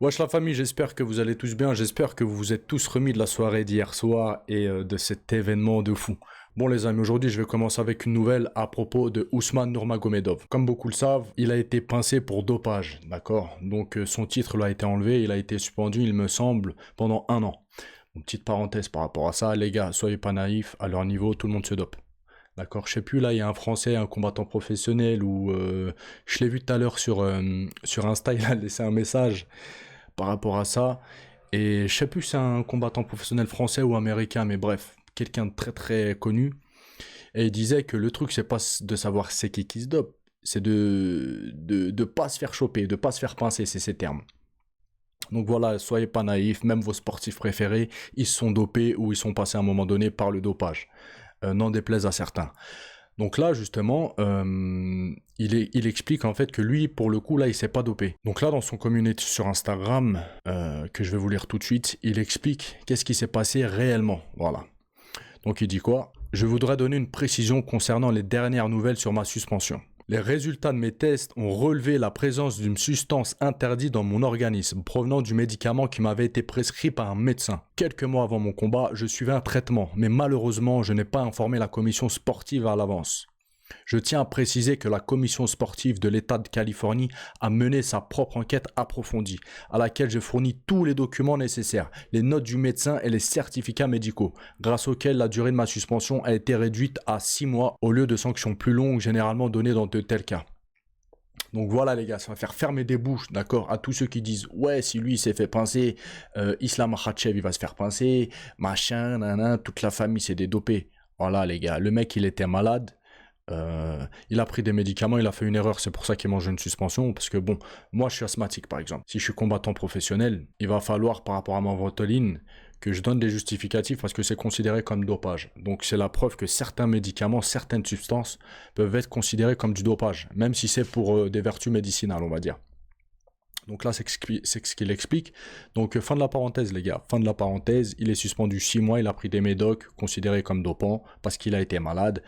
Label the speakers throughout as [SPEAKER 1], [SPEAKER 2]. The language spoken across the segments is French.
[SPEAKER 1] Wesh la famille, j'espère que vous allez tous bien, j'espère que vous vous êtes tous remis de la soirée d'hier soir et de cet événement de fou. Bon les amis, aujourd'hui je vais commencer avec une nouvelle à propos de Ousmane Nurmagomedov. Comme beaucoup le savent, il a été pincé pour dopage, d'accord? Donc son titre lui a été enlevé, il a été suspendu, il me semble, pendant 1 an. Une petite parenthèse par rapport à ça, les gars, soyez pas naïfs, à leur niveau, tout le monde se dope. D'accord, je sais plus, là, il y a un Français, un combattant professionnel, ou je l'ai vu tout à l'heure sur Insta, il a laissé un message par rapport à ça. Et je sais plus si c'est un combattant professionnel français ou américain, mais bref, quelqu'un de très très connu. Et il disait que le truc, c'est pas de savoir c'est qui se dope, c'est de pas se faire choper, de pas se faire pincer, c'est ces termes. Donc voilà, soyez pas naïfs, même vos sportifs préférés, ils se sont dopés ou ils sont passés à un moment donné par le dopage. N'en déplaise à certains. Donc là, justement, il explique en fait que lui, pour le coup, là, il s'est pas dopé. Donc là, dans son community sur Instagram, que je vais vous lire tout de suite, il explique qu'est-ce qui s'est passé réellement. Voilà. Donc il dit quoi? Je voudrais donner une précision concernant les dernières nouvelles sur ma suspension. Les résultats de mes tests ont relevé la présence d'une substance interdite dans mon organisme, provenant du médicament qui m'avait été prescrit par un médecin. Quelques mois avant mon combat, je suivais un traitement, mais malheureusement, je n'ai pas informé la commission sportive à l'avance. Je tiens à préciser que la commission sportive de l'État de Californie a mené sa propre enquête approfondie, à laquelle j'ai fourni tous les documents nécessaires, les notes du médecin et les certificats médicaux, grâce auxquels la durée de ma suspension a été réduite à 6 mois au lieu de sanctions plus longues généralement données dans de tels cas. Donc voilà les gars, ça va faire fermer des bouches, d'accord, à tous ceux qui disent « Ouais, si lui il s'est fait pincer, Islam Makhachev il va se faire pincer, machin, nanana, toute la famille c'est des dopés. » Voilà les gars, le mec il était malade. Il a pris des médicaments, il a fait une erreur, c'est pour ça qu'il mange une suspension, parce que bon, moi je suis asthmatique par exemple, si je suis combattant professionnel, il va falloir par rapport à ma Ventoline que je donne des justificatifs parce que c'est considéré comme dopage. Donc c'est la preuve que certains médicaments, certaines substances peuvent être considérées comme du dopage, même si c'est pour des vertus médicinales on va dire. Donc là c'est ce qu'il explique. Donc fin de la parenthèse les gars, fin de la parenthèse, il est suspendu 6 mois, il a pris des médocs considérés comme dopants parce qu'il a été malade.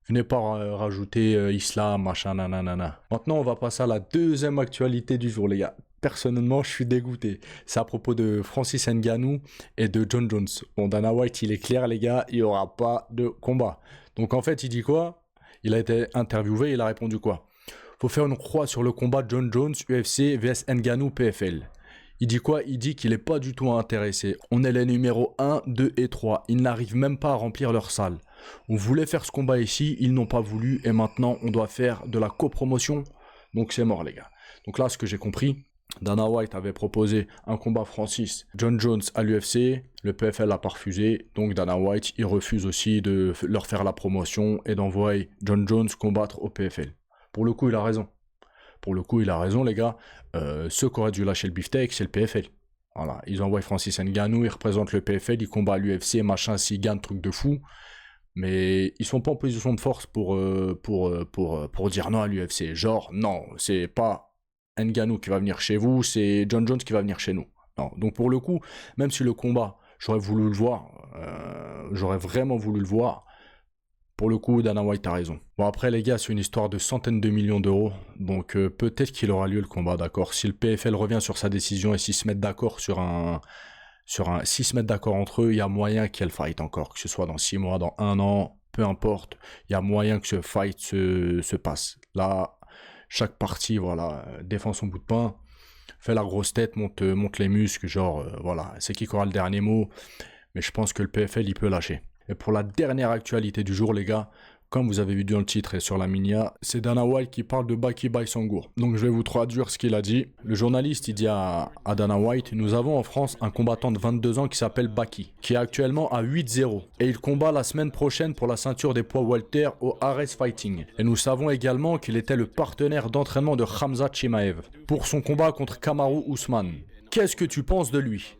[SPEAKER 1] Venez pas rajouter islam, machin, nanana. Maintenant, on va passer à la deuxième actualité du jour, les gars. Personnellement, je suis dégoûté. C'est à propos de Francis Ngannou et de John Jones. Bon, Dana White, il est clair, les gars, il n'y aura pas de combat. Donc, en fait, il dit quoi? Il a été interviewé, il a répondu quoi? Faut faire une croix sur le combat John Jones, UFC, vs Ngannou, PFL. Il dit quoi? Il dit qu'il n'est pas du tout intéressé. On est les numéros 1, 2 et 3. Ils n'arrivent même pas à remplir leur salle. On voulait faire ce combat ici, ils n'ont pas voulu et maintenant on doit faire de la copromotion. Donc c'est mort les gars. Donc là ce que j'ai compris, Dana White avait proposé un combat Francis John Jones à l'UFC, le PFL a pas refusé, donc Dana White il refuse aussi de leur faire la promotion et d'envoyer John Jones combattre au PFL. Pour le coup il a raison. Pour le coup il a raison les gars, ceux qui auraient dû lâcher le beefsteak c'est le PFL. Voilà, ils envoient Francis Ngannou, ils représentent le PFL, ils combattent l'UFC, machin, s'ils gagnent, truc de fou. Mais ils sont pas en position de force pour dire non à l'UFC. Genre, non, c'est pas Ngannou qui va venir chez vous, c'est John Jones qui va venir chez nous. Non. Donc pour le coup, même si le combat, j'aurais voulu le voir, j'aurais vraiment voulu le voir, pour le coup, Dana White a raison. Bon après les gars, c'est une histoire de centaines de millions d'euros, donc peut-être qu'il aura lieu le combat, d'accord. Si le PFL revient sur sa décision et s'ils se mettent d'accord s'ils se mettent d'accord entre eux, il y a moyen qu'il y ait le fight encore, que ce soit dans 6 mois, dans 1 an, peu importe, il y a moyen que ce fight se passe. Là, chaque partie, voilà, défend son bout de pain, fait la grosse tête, monte les muscles, genre, voilà, c'est qui aura le dernier mot, mais je pense que le PFL, il peut lâcher. Et pour la dernière actualité du jour, les gars, comme vous avez vu dans le titre et sur la minia, c'est Dana White qui parle de Baki Baisangour. Donc je vais vous traduire ce qu'il a dit. Le journaliste, il dit à Dana White, nous avons en France un combattant de 22 ans qui s'appelle Baki, qui est actuellement à 8-0. Et il combat la semaine prochaine pour la ceinture des poids welter au Ares Fighting. Et nous savons également qu'il était le partenaire d'entraînement de Khamzat Chimaev pour son combat contre Kamaru Usman. Qu'est-ce que tu penses de lui?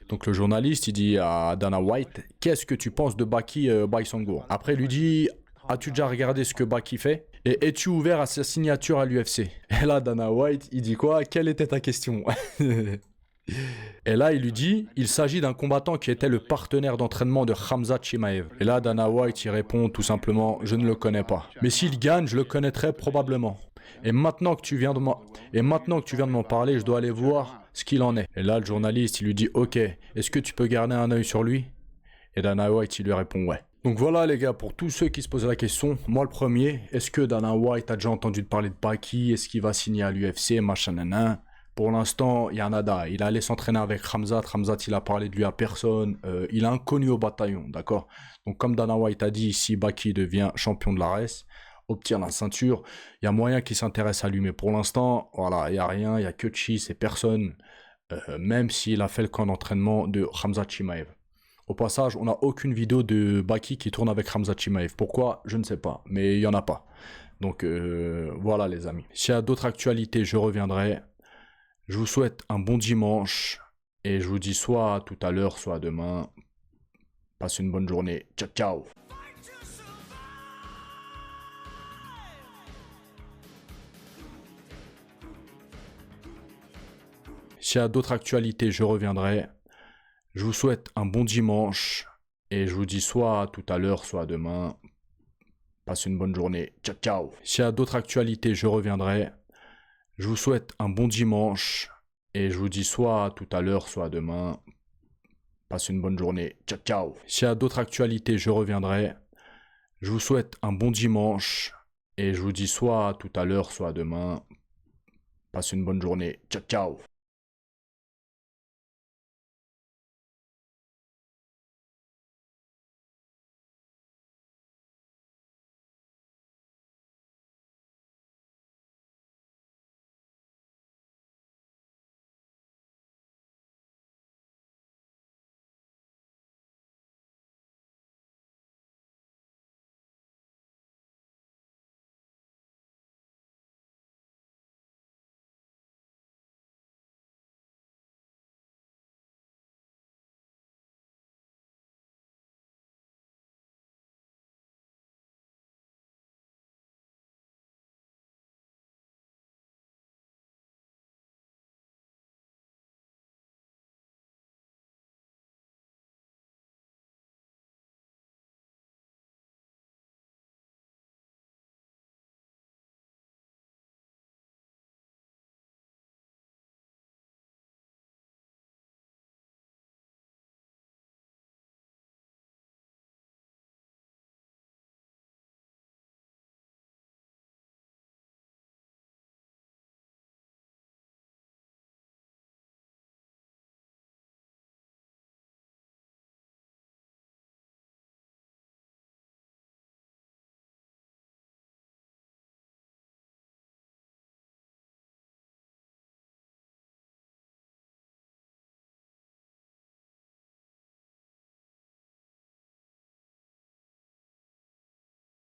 [SPEAKER 1] Donc le journaliste, il dit à Dana White, qu'est-ce que tu penses de Baki Baisangour? Après, il lui dit, as-tu déjà regardé ce que Baki fait? Et es-tu ouvert à sa signature à l'UFC? Et là, Dana White, il dit quoi? Quelle était ta question? Et là, il lui dit, il s'agit d'un combattant qui était le partenaire d'entraînement de Khamzat Chimaev. Et là, Dana White, il répond tout simplement, je ne le connais pas. Mais s'il gagne, je le connaîtrai probablement. Et maintenant que tu viens de m'en parler, je dois aller voir ce qu'il en est. Et là, le journaliste, il lui dit, ok, est-ce que tu peux garder un œil sur lui? Et Dana White, il lui répond, ouais. Donc voilà les gars, pour tous ceux qui se posent la question, moi le premier, est-ce que Dana White a déjà entendu parler de Baki? Est-ce qu'il va signer à l'UFC, machin, nanan? Pour l'instant, il y a nada. Il est allé s'entraîner avec Khamzat. Khamzat, il a parlé de lui à personne. Il est inconnu au bataillon, d'accord? Donc comme Dana White a dit, si Baki devient champion de l'ARES, obtient la ceinture, il y a moyen qu'il s'intéresse à lui. Mais pour l'instant, voilà, il n'y a rien, il n'y a que Chi, c'est personne. Même s'il a fait le camp d'entraînement de Khamzat Chimaev. Au passage, on n'a aucune vidéo de Baki qui tourne avec Khamzat Chimaev. Pourquoi? Je ne sais pas, mais il n'y en a pas. Donc voilà les amis. S'il y a d'autres actualités, je reviendrai. Je vous souhaite un bon dimanche et je vous dis soit à tout à l'heure, soit à demain. Passez une bonne journée. Ciao, ciao. S'il y a d'autres actualités, je reviendrai. Je vous souhaite un bon dimanche et je vous dis soit à tout à l'heure, soit à demain. Passez une bonne journée. Ciao, ciao. S'il y a d'autres actualités, je reviendrai. Je vous souhaite un bon dimanche et je vous dis soit à tout à l'heure, soit à demain. Passez une bonne journée. Ciao, ciao. S'il y a d'autres actualités, je reviendrai. Je vous souhaite un bon dimanche et je vous dis soit à tout à l'heure, soit à demain. Passez une bonne journée. Ciao, ciao.